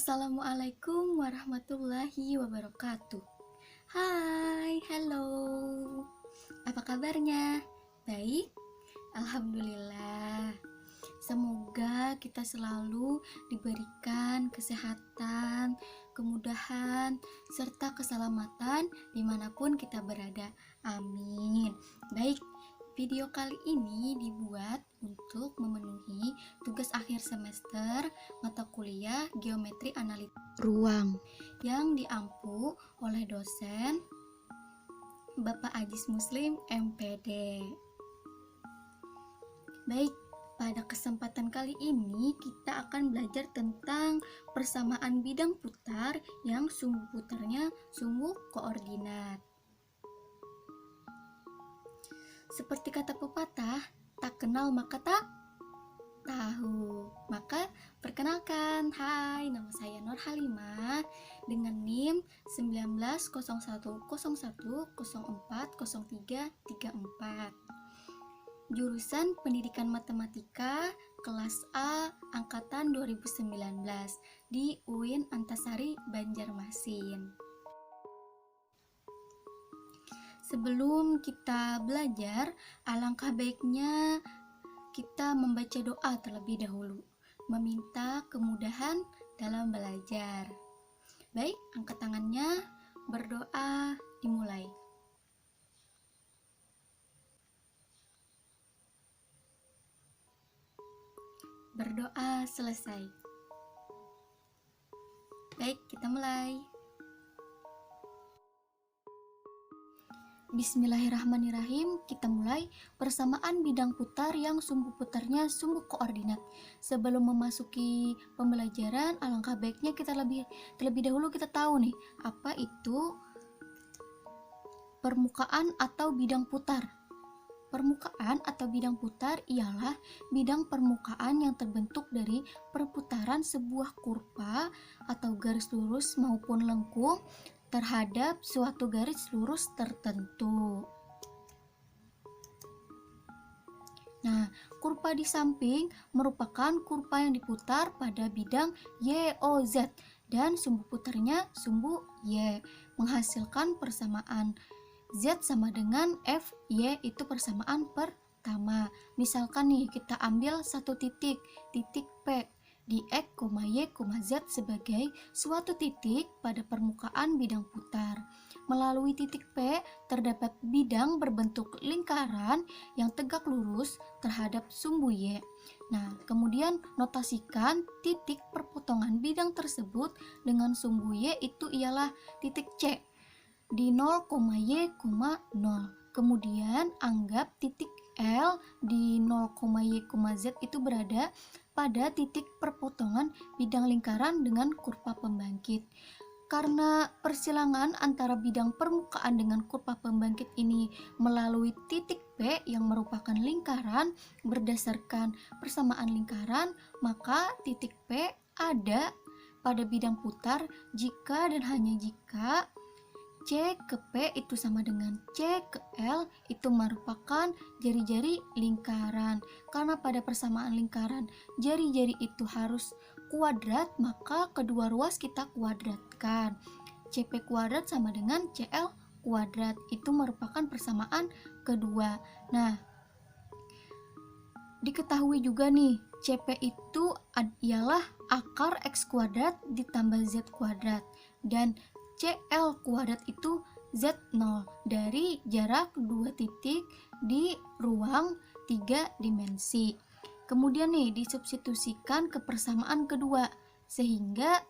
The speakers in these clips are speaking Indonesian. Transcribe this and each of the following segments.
Assalamualaikum warahmatullahi wabarakatuh. Hai, halo. Apa kabarnya? Baik? Alhamdulillah. Semoga kita selalu diberikan kesehatan, kemudahan, serta keselamatan dimanapun kita berada. Amin. Baik, video kali ini dibuat untuk memenuhi tugas akhir semester mata kuliah Geometri Analitik Ruang yang diampu oleh dosen Bapak Ajis Muslim MPD. Baik, pada kesempatan kali ini kita akan belajar tentang persamaan bidang putar yang sumbu putarnya sumbu koordinat. Seperti kata pepatah, tak kenal maka tak tahu. Maka perkenalkan, hai, nama saya Nur Halimah dengan NIM 190101040334. Jurusan Pendidikan Matematika kelas A angkatan 2019 di UIN Antasari Banjarmasin. Sebelum kita belajar, alangkah baiknya kita membaca doa terlebih dahulu, meminta kemudahan dalam belajar. Baik, angkat tangannya, berdoa, dimulai. Berdoa selesai. Baik, kita mulai. Bismillahirrahmanirrahim. Kita mulai persamaan bidang putar yang sumbu putarnya sumbu koordinat. Sebelum memasuki pembelajaran, alangkah baiknya kita terlebih dahulu kita tahu nih, apa itu permukaan atau bidang putar. Permukaan atau bidang putar ialah bidang permukaan yang terbentuk dari perputaran sebuah kurva atau garis lurus maupun lengkung terhadap suatu garis lurus tertentu. Nah, kurva di samping merupakan kurva yang diputar pada bidang YOZ dan sumbu putarnya sumbu Y, menghasilkan persamaan Z sama dengan F, Y itu persamaan pertama. Misalkan nih, kita ambil satu titik P di X, Y, Z sebagai suatu titik pada permukaan bidang putar. Melalui titik P terdapat bidang berbentuk lingkaran yang tegak lurus terhadap sumbu Y. Nah, kemudian notasikan titik perpotongan bidang tersebut dengan sumbu Y itu ialah titik C di 0, Y, 0. Kemudian anggap titik L di 0, Y, Z itu berada pada titik perpotongan bidang lingkaran dengan kurva pembangkit. Karena persilangan antara bidang permukaan dengan kurva pembangkit ini melalui titik P yang merupakan lingkaran berdasarkan persamaan lingkaran, maka titik P ada pada bidang putar jika dan hanya jika C ke P itu sama dengan C ke L itu merupakan jari-jari lingkaran. Karena pada persamaan lingkaran jari-jari itu harus kuadrat, maka kedua ruas kita kuadratkan. CP kuadrat sama dengan CL kuadrat. Itu merupakan persamaan kedua. Nah, diketahui juga nih, CP itu ialah akar X kuadrat ditambah Z kuadrat, dan CL kuadrat itu Z0 dari jarak dua titik di ruang 3 dimensi. Kemudian nih disubstitusikan ke persamaan kedua, sehingga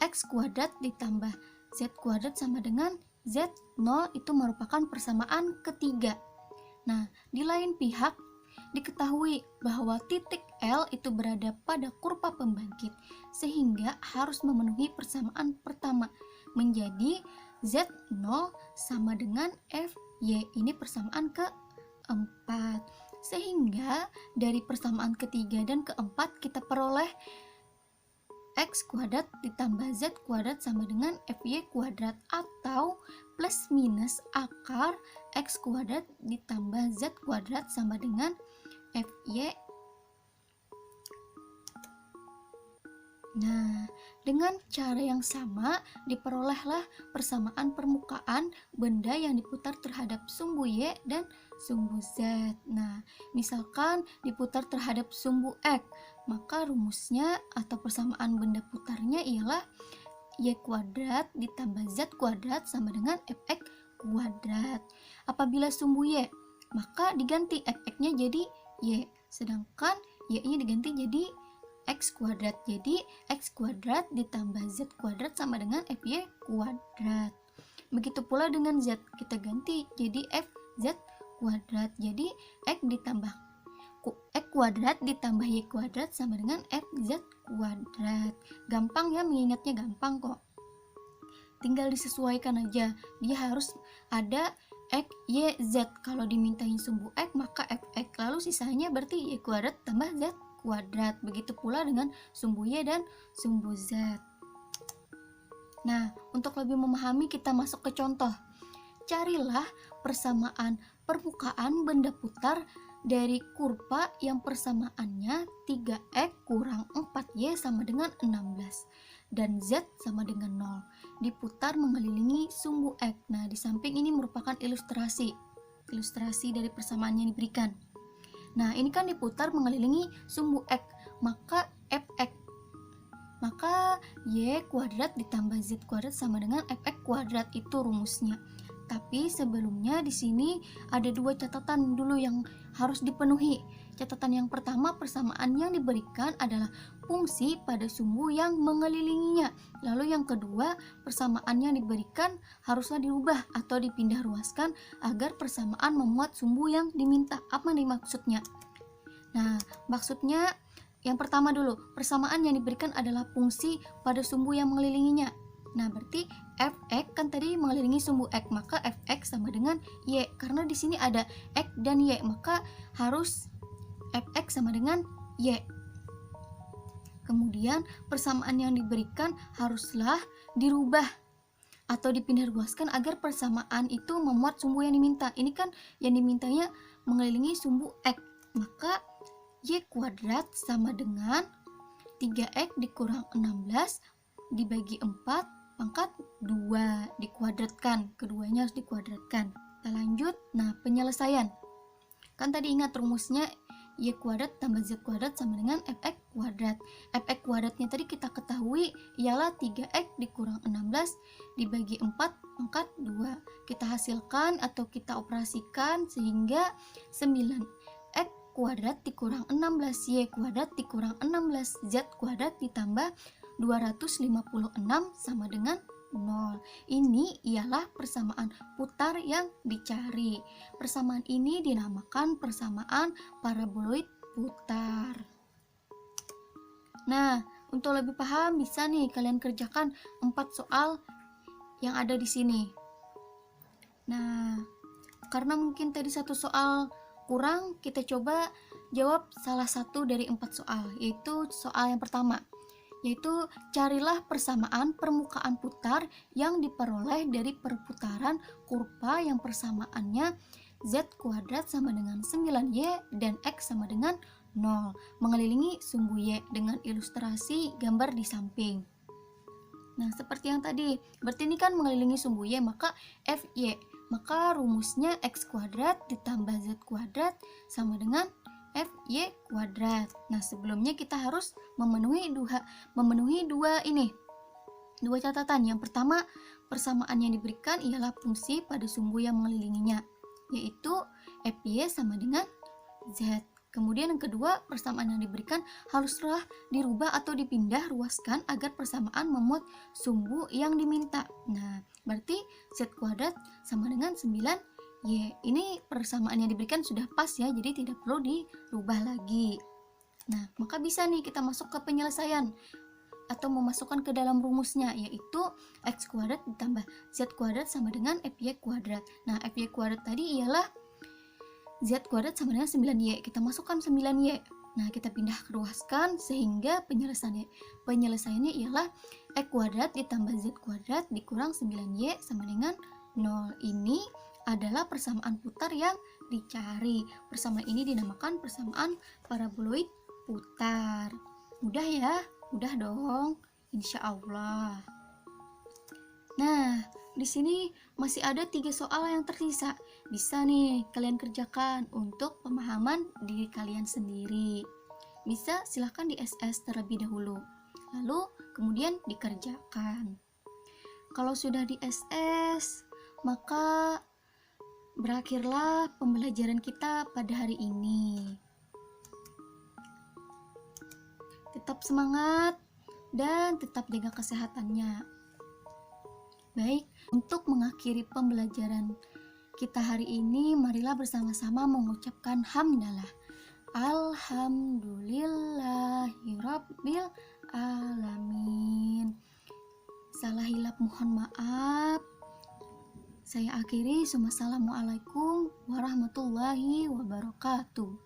X kuadrat ditambah Z kuadrat sama dengan Z0 itu merupakan persamaan ketiga. Nah, di lain pihak diketahui bahwa titik L itu berada pada kurva pembangkit, sehingga harus memenuhi persamaan pertama, menjadi Z0 sama dengan FY, ini persamaan keempat. Sehingga dari persamaan ketiga dan keempat kita peroleh X kuadrat ditambah Z kuadrat sama dengan FY kuadrat, atau plus minus akar X kuadrat ditambah Z kuadrat sama dengan FY. Nah, dengan cara yang sama diperolehlah persamaan permukaan benda yang diputar terhadap sumbu Y dan sumbu Z. Nah, misalkan diputar terhadap sumbu X, maka rumusnya atau persamaan benda putarnya ialah Y kuadrat ditambah Z kuadrat sama dengan Fx kuadrat. Apabila sumbu Y, maka diganti Fx-nya jadi Y, sedangkan Y-nya diganti jadi X kuadrat. Jadi X kuadrat ditambah Z kuadrat sama dengan FY kuadrat. Begitu pula dengan Z, kita ganti jadi FZ kuadrat. Jadi X ditambah X kuadrat ditambah Y kuadrat sama dengan FZ kuadrat. Gampang ya, mengingatnya gampang kok. Tinggal disesuaikan aja. Dia harus ada X, Y, Z. Kalau dimintain sumbu X, maka Fx. Lalu sisanya berarti Y kuadrat tambah Z kuadrat. Begitu pula dengan sumbu Y dan sumbu Z. Nah, untuk lebih memahami kita masuk ke contoh. Carilah persamaan permukaan benda putar dari kurva yang persamaannya 3x kurang 4y sama dengan 16 dan z sama dengan 0. Diputar mengelilingi sumbu x. Nah, di samping ini merupakan ilustrasi dari persamaan yang diberikan. Nah, ini kan diputar mengelilingi sumbu X, maka Fx. Maka Y kuadrat ditambah Z kuadrat sama dengan Fx kuadrat, itu rumusnya. Tapi sebelumnya di sini ada dua catatan dulu yang harus dipenuhi. Catatan yang pertama, persamaan yang diberikan adalah fungsi pada sumbu yang mengelilinginya. Lalu yang kedua, persamaan yang diberikan haruslah dirubah atau dipindah ruaskan agar persamaan memuat sumbu yang diminta. Apa nih maksudnya? Nah, maksudnya yang pertama dulu, persamaan yang diberikan adalah fungsi pada sumbu yang mengelilinginya. Nah, berarti Fx kan tadi mengelilingi sumbu X, maka Fx sama dengan Y. Karena di sini ada X dan Y, maka harus Fx sama dengan Y. Kemudian persamaan yang diberikan haruslah dirubah atau dipindah ruaskan agar persamaan itu memuat sumbu yang diminta. Ini kan yang dimintanya mengelilingi sumbu X, maka Y kuadrat sama dengan 3x dikurang 16 dibagi 4 pangkat 2 dikuadratkan. Keduanya harus dikuadratkan. Kita lanjut. Nah, penyelesaian. Kan tadi ingat rumusnya Y kuadrat tambah Z kuadrat sama dengan Fx kuadrat. Fx kuadratnya tadi kita ketahui ialah 3x dikurang 16 dibagi 4 pangkat 2. Kita hasilkan atau kita operasikan sehingga 9x kuadrat dikurang 16Y kuadrat dikurang 16Z kuadrat ditambah 256 sama dengan 0. Ini ialah persamaan putar yang dicari. Persamaan ini dinamakan persamaan paraboloid putar. Nah, untuk lebih paham bisa nih kalian kerjakan 4 soal yang ada di sini. Nah, karena mungkin tadi satu soal kurang, kita coba jawab salah satu dari 4 soal, yaitu soal yang pertama, yaitu carilah persamaan permukaan putar yang diperoleh dari perputaran kurva yang persamaannya Z kuadrat sama dengan 9Y dan X sama dengan 0 mengelilingi sumbu Y dengan ilustrasi gambar di samping. Nah, seperti yang tadi, berarti ini kan mengelilingi sumbu Y, maka Fy. Maka rumusnya X kuadrat ditambah Z kuadrat sama dengan Fy kuadrat. Nah, sebelumnya kita harus memenuhi dua catatan. Yang pertama, persamaan yang diberikan ialah fungsi pada sumbu yang mengelilinginya, yaitu Fy sama dengan Z. Kemudian yang kedua, persamaan yang diberikan haruslah dirubah atau dipindah ruaskan agar persamaan memuat sumbu yang diminta. Nah, berarti Z kuadrat sama dengan 9Y. Ini persamaan yang diberikan sudah pas ya, jadi tidak perlu dirubah lagi. Nah, maka bisa nih kita masuk ke penyelesaian atau memasukkan ke dalam rumusnya, yaitu X kuadrat ditambah Z kuadrat sama dengan Fy kuadrat. Nah, Fy kuadrat tadi ialah Z kuadrat sama dengan 9Y. Kita masukkan 9Y. Nah, kita pindah ruaskan sehingga penyelesaiannya ialah X kuadrat ditambah Z kuadrat dikurang 9Y sama dengan 0. Ini adalah persamaan putar yang dicari. Persamaan ini dinamakan persamaan paraboloid putar. Mudah ya? Mudah dong, insya Allah. Nah, di sini masih ada 3 soal yang tersisa. Bisa nih kalian kerjakan untuk pemahaman diri kalian sendiri. Bisa silahkan di SS terlebih dahulu, lalu kemudian dikerjakan. Kalau sudah di SS, maka berakhirlah pembelajaran kita pada hari ini. Tetap semangat dan tetap jaga kesehatannya. Baik, untuk mengakhiri pembelajaran kita hari ini, marilah bersama-sama mengucapkan hamdalah. Alhamdulillahirabbil alamin. Salah hilap mohon maaf. Saya akhiri. Wassalamualaikum warahmatullahi wabarakatuh.